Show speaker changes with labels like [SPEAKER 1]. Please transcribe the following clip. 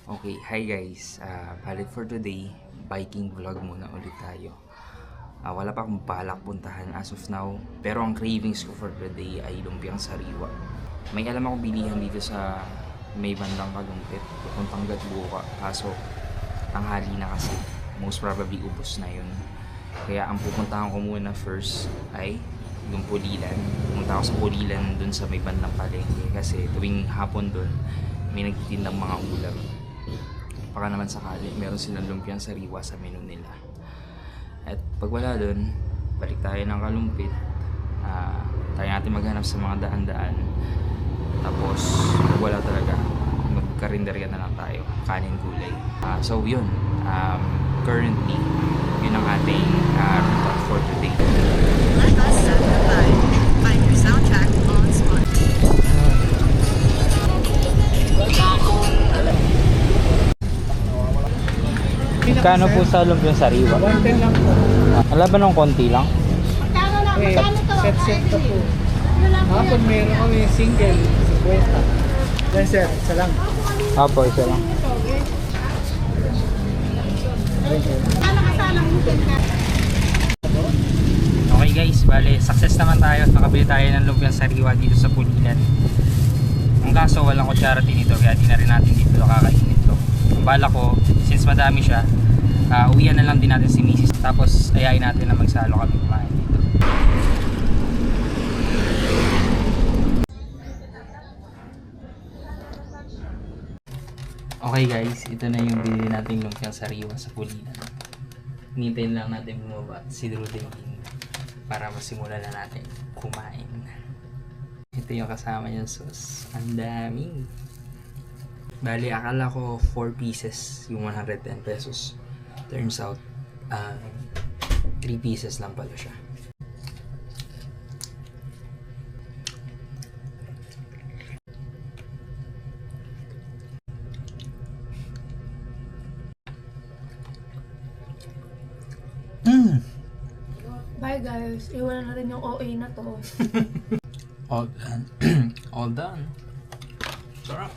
[SPEAKER 1] Okay, hi guys. Balik for today, biking vlog muna ulit tayo. Wala pa akong balak puntahan as of now, pero ang cravings ko for today ay lumpiang sariwa. May alam ako bilihan dito sa may bandang Kalumpit, pupuntang Gatbuka, kaso tanghali na kasi, most probably ubos na yun. Kaya ang pupuntahan ko muna first ay yung Pulilan. Pumunta ako sa Pulilan dun sa may bandang palengke kasi tuwing hapon dun may nagtitindang mga ulam. Baka naman sakali meron silang lumpiang sariwa sa menu nila. At pag wala dun, balik tayo ng Kalumpit. Tayo natin maghanap sa mga daan-daan. Tapos pag wala talaga, magkarinderya na lang tayo, kanin gulay. So yun, currently yun ang ating route for today.
[SPEAKER 2] Let us set the vibe. Find your soundtrack on Spotify.
[SPEAKER 1] Kano po sa lumpiang sariwa?
[SPEAKER 3] 110 lang po.
[SPEAKER 1] Wala ba nung konti lang?
[SPEAKER 3] Eh, set to po. Hapon meron kami single, 50. Then sir, isa lang.
[SPEAKER 1] Apo, isa lang. Okay guys, bale, success naman tayo. Nakabili tayo ng lumpiang sariwa dito sa Pulilan. Ang kaso, walang kutsara tinito, kaya di na rin natin dito kakainin ito. Ang bala ko, since madami siya, uwian na lang din natin si Mrs. Tapos ayayin natin na magsalo kami kumain dito. Okay guys, ito na yung binili nating lumpiang sariwa sa Pulilan. Hintayin lang natin bumaba si Druding para masimulan na natin kumain. Ito yung kasama yung sauce. Ang dami. Bali, akala ko 4 pieces yung 110 pesos. Turns out, 3 pieces lang pala siya.
[SPEAKER 4] Bye guys, iwanan natin yung OA na to.
[SPEAKER 1] All done. All done. Sarap.